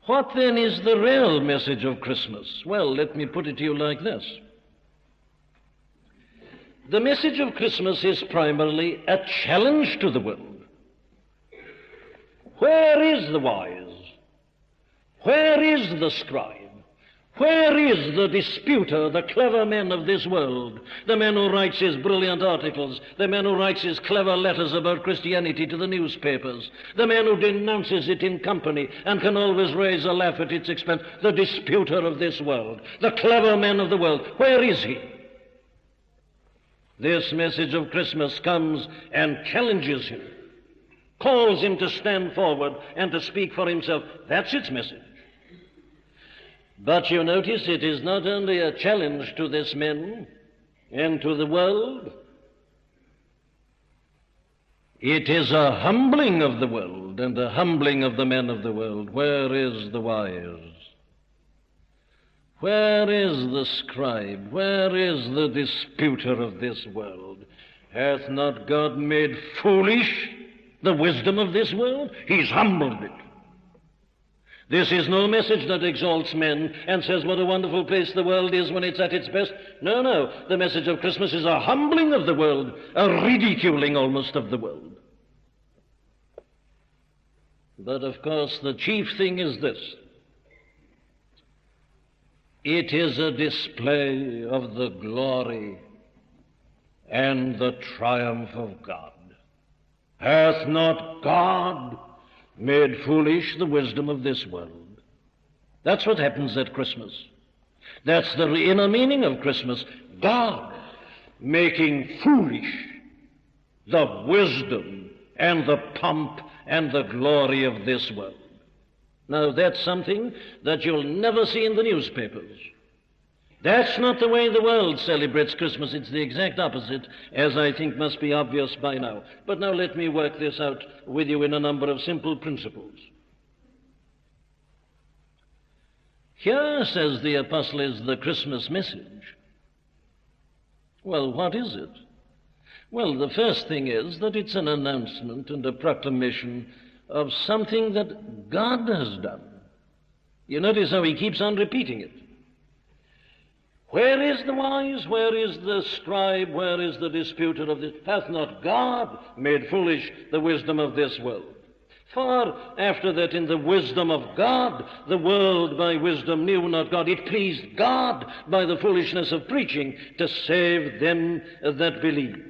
What then is the real message of Christmas? Well, let me put it to you like this. The message of Christmas is primarily a challenge to the world. Where is the wise? Where is the scribe? Where is the disputer, the clever man of this world, the man who writes his brilliant articles, the man who writes his clever letters about Christianity to the newspapers, the man who denounces it in company and can always raise a laugh at its expense, the disputer of this world, the clever man of the world? Where is he? This message of Christmas comes and challenges him, calls him to stand forward and to speak for himself. That's its message. But you notice it is not only a challenge to this man and to the world, it is a humbling of the world and a humbling of the men of the world. Where is the wise? Where is the scribe? Where is the disputer of this world? Hath not God made foolish the wisdom of this world? He's humbled it. This is no message that exalts men and says what a wonderful place the world is when it's at its best. No, no. The message of Christmas is a humbling of the world, a ridiculing almost of the world. But of course the chief thing is this. It is a display of the glory and the triumph of God. Hath not God made foolish the wisdom of this world? That's what happens at Christmas. That's the inner meaning of Christmas. God making foolish the wisdom and the pomp and the glory of this world. Now, that's something that you'll never see in the newspapers. That's not the way the world celebrates Christmas. It's the exact opposite, as I think must be obvious by now. But now let me work this out with you in a number of simple principles. Here, says the apostle, is the Christmas message. Well, what is it? Well, the first thing is that it's an announcement and a proclamation of something that God has done. You notice how he keeps on repeating it. Where is the wise? Where is the scribe? Where is the disputer of this? Hath not God made foolish the wisdom of this world? For after that, in the wisdom of God, the world by wisdom knew not God. It pleased God by the foolishness of preaching to save them that believe.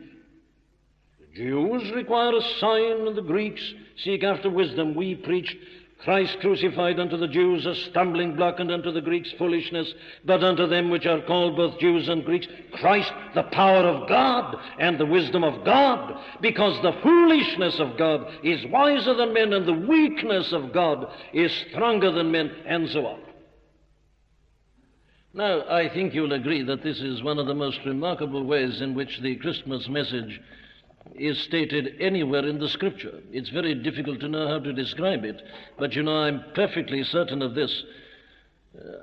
The Jews require a sign, and the Greeks seek after wisdom. We preached Christ crucified unto the Jews a stumbling block, and unto the Greeks foolishness, but unto them which are called both Jews and Greeks, Christ the power of God and the wisdom of God, because the foolishness of God is wiser than men, and the weakness of God is stronger than men, and so on. Now, I think you'll agree that this is one of the most remarkable ways in which the Christmas message is stated anywhere in the Scripture. It's very difficult to know how to describe it, but you know, I'm perfectly certain of this.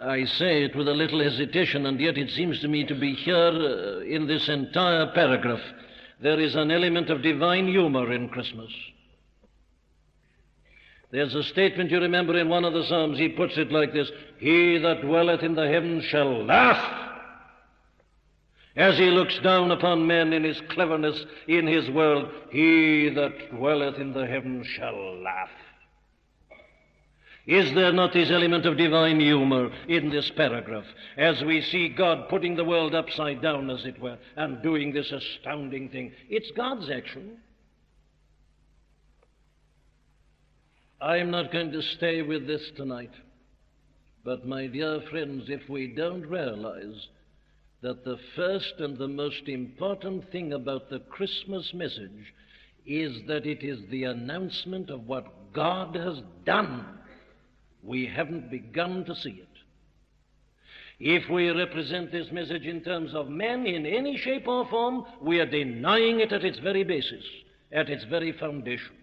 I say it with a little hesitation, and yet it seems to me to be here in this entire paragraph. There is an element of divine humor in Christmas. There's a statement, you remember, in one of the Psalms. He puts it like this: He that dwelleth in the heavens shall laugh as he looks down upon men in his cleverness in his world. He that dwelleth in the heavens shall laugh. Is there not this element of divine humor in this paragraph, as we see God putting the world upside down, as it were, and doing this astounding thing? It's God's action. I'm not going to stay with this tonight, but my dear friends, if we don't realize that the first and the most important thing about the Christmas message is that it is the announcement of what God has done, we haven't begun to see it. If we represent this message in terms of men in any shape or form, we are denying it at its very basis, at its very foundation.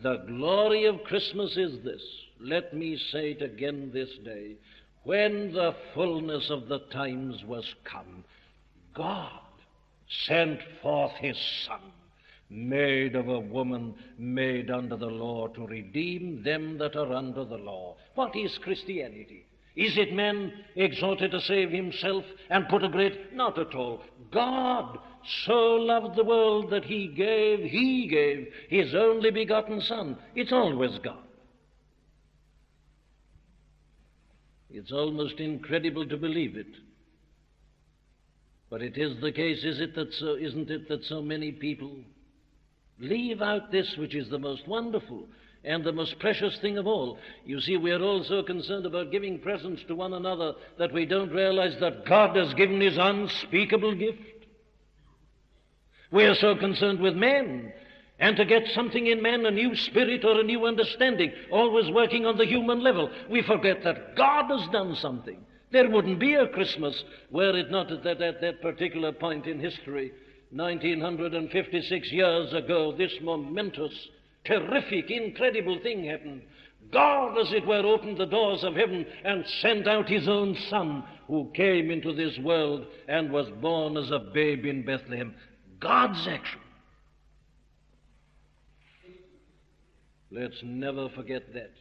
The glory of Christmas is this. Let me say it again this day. When the fullness of the times was come, God sent forth his Son made of a woman, made under the law, to redeem them that are under the law. What is Christianity? Is it man exhorted to save himself and put a great... Not at all. God so loved the world that he gave his only begotten Son. It's always God. It's almost incredible to believe it. But it is the case, isn't it, that so many people leave out this which is the most wonderful and the most precious thing of all. You see, we are all so concerned about giving presents to one another that we don't realize that God has given his unspeakable gift. We are so concerned with men, and to get something in man, a new spirit or a new understanding, always working on the human level. We forget that God has done something. There wouldn't be a Christmas were it not that at that particular point in history, 1956 years ago, this momentous, terrific, incredible thing happened. God, as it were, opened the doors of heaven and sent out his own Son, who came into this world and was born as a babe in Bethlehem. God's action. Let's never forget that.